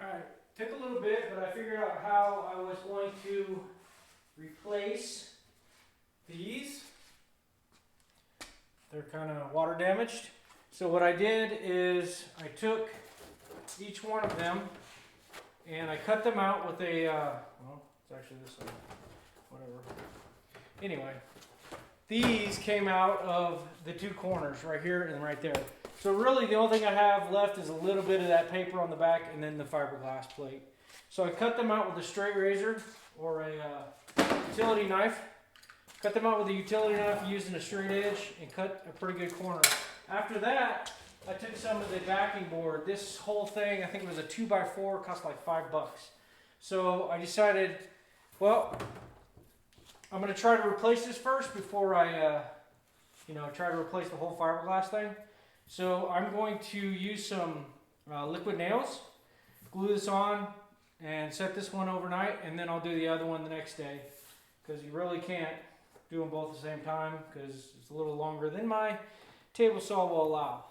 Alright, took a little bit, but I figured out how I was going to replace these. They're kind of water damaged. So what I did is I took each one of them and I cut them out with a, well, it's actually this one, whatever. Anyway, these came out of the two corners, right here and right there. So really the only thing I have left is a little bit of that paper on the back and then the fiberglass plate. So I cut them out with a straight razor or a utility knife. Cut them out with a utility knife using a straight edge and cut a pretty good corner. After that, I took some of the backing board. This whole thing, I think it was a 2x4, cost like $5. So I decided, well, I'm going to try to replace this first before I, try to replace the whole fiberglass thing. So I'm going to use some liquid nails, glue this on, and set this one overnight, and then I'll do the other one the next day. Because you really can't do them both at the same time, because it's a little longer than my table saw will allow.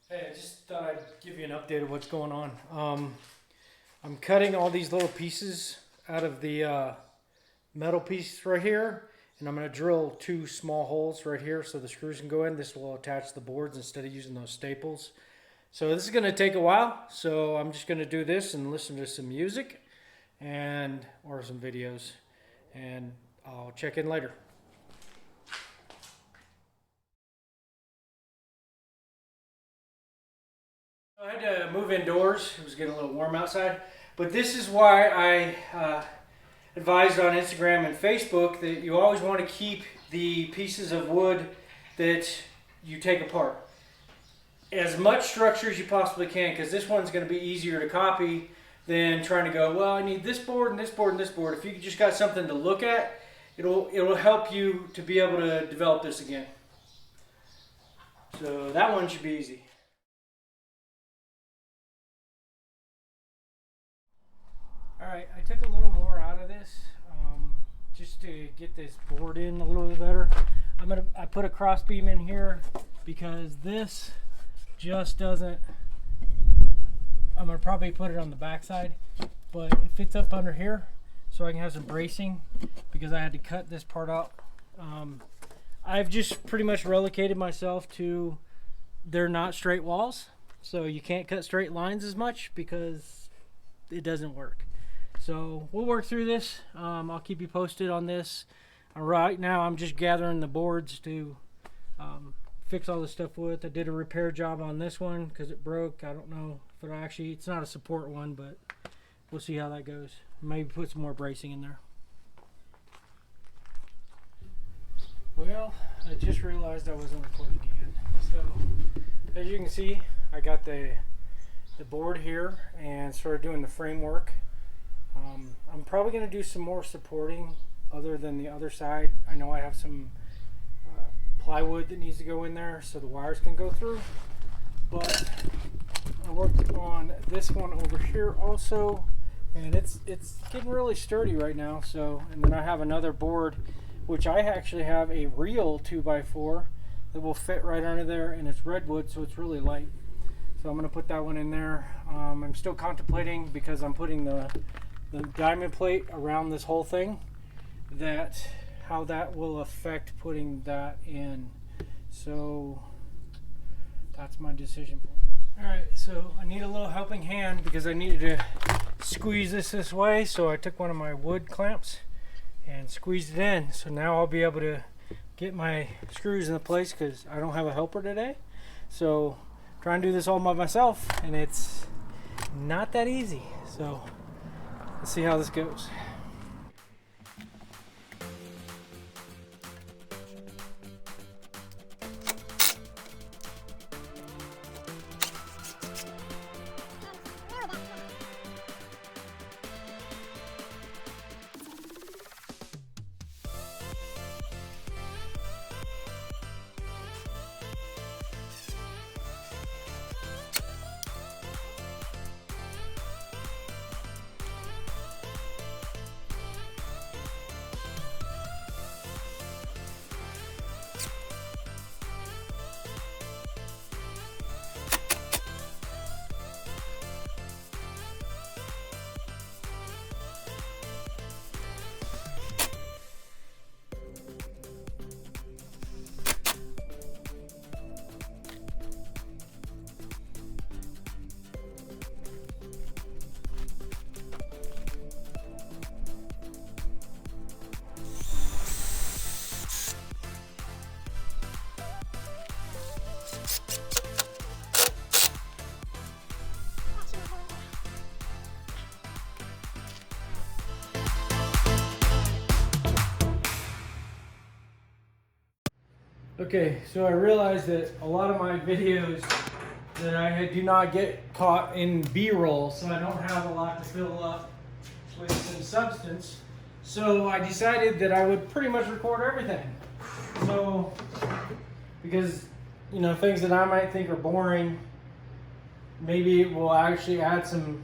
Hey, I just thought I'd give you an update of what's going on. I'm cutting all these little pieces out of the metal piece right here, and I'm going to drill two small holes right here so the screws can go in. This will attach the boards instead of using those staples. So this is going to take a while, so I'm just going to do this and listen to some music or some videos, and I'll check in later. I had to move indoors. It was getting a little warm outside. But this is why I advised on Instagram and Facebook that you always want to keep the pieces of wood that you take apart. As much structure as you possibly can, because this one's going to be easier to copy than trying to go, well, I need this board and this board and this board. If you just got something to look at, it'll help you to be able to develop this again. So that one should be easy. Alright, I took a little more out of this just to get this board in a little bit better. I put a cross beam in here because this just doesn't, I'm going to probably put it on the back side, but it fits up under here so I can have some bracing because I had to cut this part out. I've just pretty much relocated myself to they're not straight walls, so you can't cut straight lines as much because it doesn't work. So we'll work through this. I'll keep you posted on this. Right now I'm just gathering the boards to fix all the stuff with. I did a repair job on this one because it broke. I don't know if it's not a support one, but we'll see how that goes. Maybe put some more bracing in there. Well, I just realized I wasn't recording again. So as you can see, I got the board here and started doing the framework. I'm probably going to do some more supporting other than the other side. I know I have some plywood that needs to go in there so the wires can go through, but I worked on this one over here also, and it's getting really sturdy right now. So, and then I have another board which I actually have a real 2x4 that will fit right under there, and it's redwood, so it's really light. So I'm going to put that one in there. I'm still contemplating, because I'm putting the diamond plate around this whole thing, that how that will affect putting that in. So that's my decision point. Alright, so I need a little helping hand because I needed to squeeze this way, so I took one of my wood clamps and squeezed it in. So now I'll be able to get my screws in the place because I don't have a helper today. So trying to do this all by myself, and it's not that easy. So let's see how this goes. Okay, so I realized that a lot of my videos that I do not get caught in B-roll, so I don't have a lot to fill up with some substance. So I decided that I would pretty much record everything. So, because, you know, things that I might think are boring, maybe we'll actually add some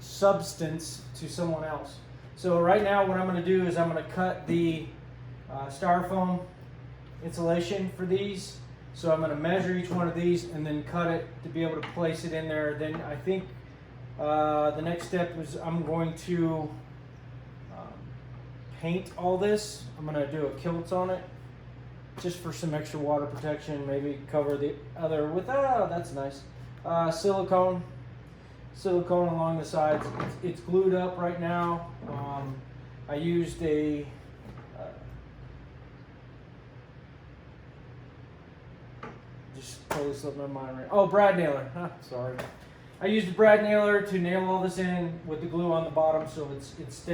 substance to someone else. So right now what I'm going to do is I'm going to cut the styrofoam insulation for these. So I'm going to measure each one of these and then cut it to be able to place it in there. Then I think the next step is I'm going to paint all this. I'm going to do a kilt on it just for some extra water protection. Maybe cover the other with, that's nice, silicone along the sides. It's glued up right now. I used a just totally slipped my mind right. Oh, brad nailer. Sorry. I used a brad nailer to nail all this in with the glue on the bottom, so it's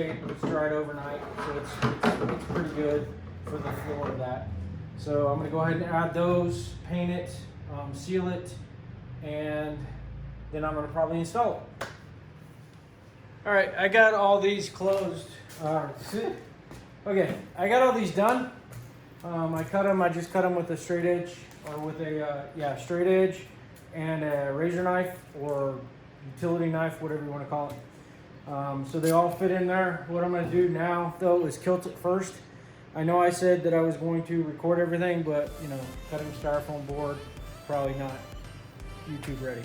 dried overnight. So it's pretty good for the floor of that. So I'm gonna go ahead and add those, paint it, seal it, and then I'm gonna probably install it. All right, I got all these closed. Okay, I got all these done. I just cut them with a straight edge, or with a straight edge and a razor knife or utility knife, whatever you want to call it. So they all fit in there. What I'm going to do now though is kilt it first. I know I said that I was going to record everything, but you know, cutting styrofoam board, probably not YouTube ready.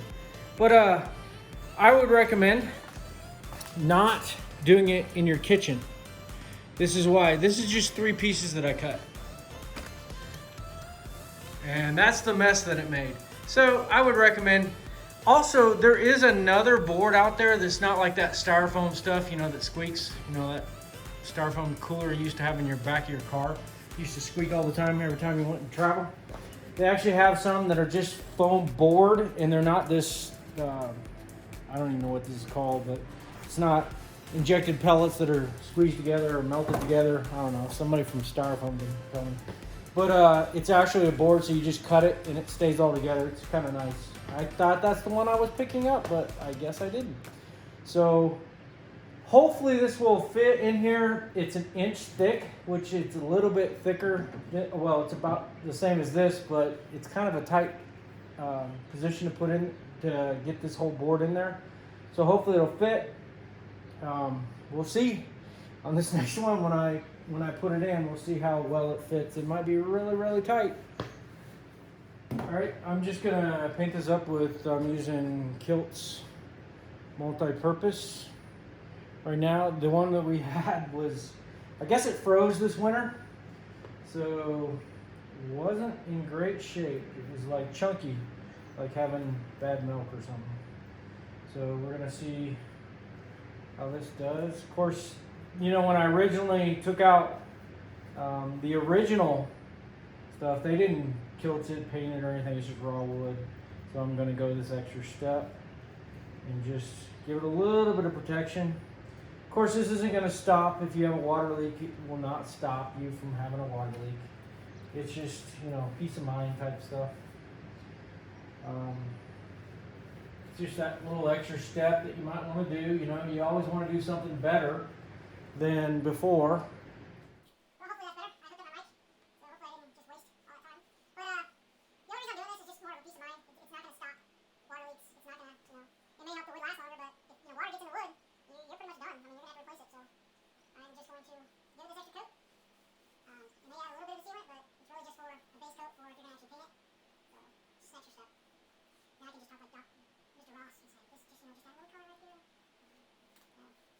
But I would recommend not doing it in your kitchen. This is why. This is just 3 pieces that I cut. And that's the mess that it made. So I would recommend, also there is another board out there that's not like that styrofoam stuff, you know, that squeaks, you know, that styrofoam cooler you used to have in your back of your car. Used to squeak all the time every time you went to travel. They actually have some that are just foam board, and they're not this, I don't even know what this is called, but it's not injected pellets that are squeezed together or melted together. I don't know, somebody from Styrofoam did tell me. But it's actually a board, so you just cut it and it stays all together. It's kind of nice. I thought that's the one I was picking up, but I guess I didn't. So hopefully this will fit in here. It's 1 inch thick, which is a little bit thicker. Well, it's about the same as this, but it's kind of a tight position to put in to get this whole board in there. So hopefully it'll fit. We'll see on this next one when I when I put it in, we'll see how well it fits. It might be really, really tight. Alright, I'm just gonna paint this up with, I'm using Kilt's multi-purpose. Right now, the one that we had was, I guess it froze this winter, so it wasn't in great shape. It was like chunky, like having bad milk or something. So we're gonna see how this does. Of course, you know, when I originally took out the original stuff, they didn't kilt it, paint it, or anything. It's just raw wood. So I'm gonna go this extra step and just give it a little bit of protection. Of course, this isn't gonna stop if you have a water leak. It will not stop you from having a water leak. It's just, you know, peace of mind type stuff. It's just that little extra step that you might want to do. You know, you always want to do something better than before. Well, hopefully that's better. I hooked up my mic, so hopefully I didn't just waste all that time. But the only reason I'm doing this is just more of a peace of mind. It's not going to stop water leaks. It's not going to, you know, it may help the wood last longer, but if, you know, water gets in the wood, you're pretty much done. I mean, you're going to have to replace it. So I'm just going to give it this extra coat. It may add a little bit of a sealant, but it's really just for a base coat for if you're going to actually paint it. So just an extra step. Now I can just talk like Mr. Ross and say, this just, you know, just add a little color right here.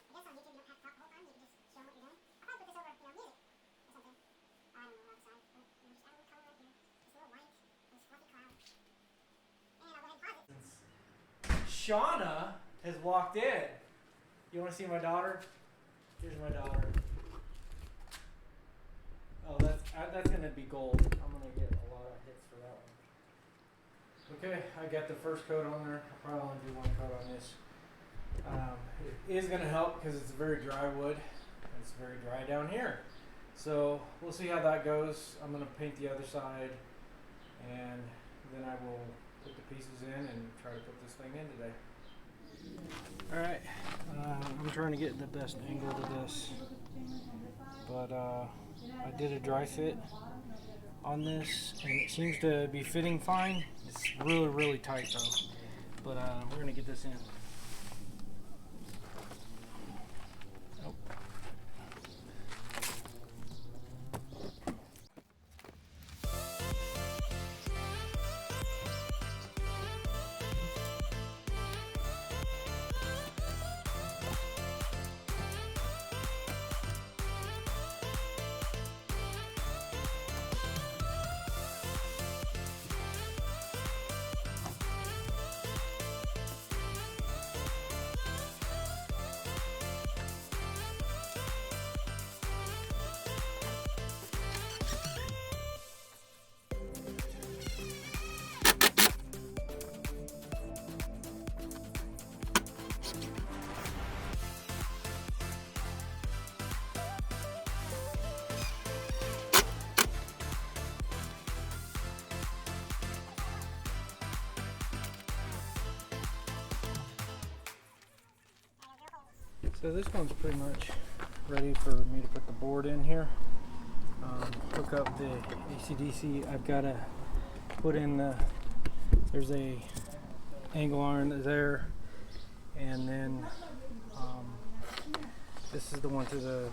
I guess on YouTube you don't have to talk the whole time. You can just show them what you're doing. I'll probably put this over, you know, music or something. I don't know, outside, but you know, just add a little color right here. Just a little white, those fluffy clouds. And I'll go ahead and pause it. Shauna has walked in. You want to see my daughter? Here's my daughter. Oh, that's gonna be gold. I'm gonna get a lot of hits for that one. Okay, I got the first coat on there. I'll probably only do one coat on this. It is gonna help because it's very dry wood. It's very dry down here. So we'll see how that goes. I'm gonna paint the other side, and then I will put the pieces in and try to put this thing in today. Alright, I'm trying to get the best angle to this, but I did a dry fit on this and it seems to be fitting fine. It's really, really tight though, but we're going to get this in. So this one's pretty much ready for me to put the board in here. Hook up the AC/DC. I've got to put in there's a angle iron there, and then this is the one to the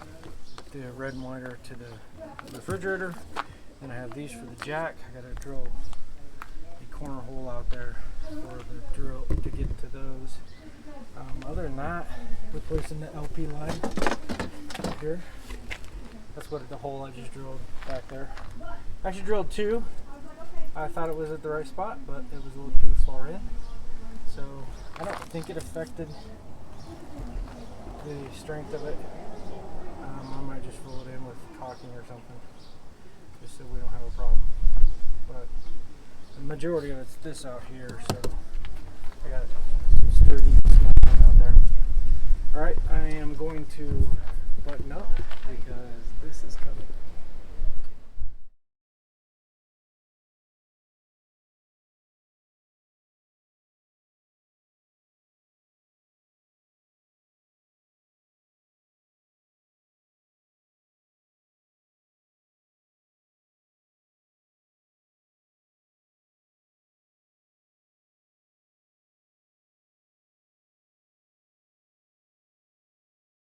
red wire to the refrigerator. And I have these for the jack. I got to drill a corner hole out there for the drill to get to those. Other than that, replacing the LP line right here. That's what the hole I just drilled back there. I actually drilled two. I thought it was at the right spot, but it was a little too far in. So I don't think it affected the strength of it. I might just roll it in with caulking or something, just so we don't have a problem. But the majority of it's this out here, so I got some sturdy out there. Alright, I am going to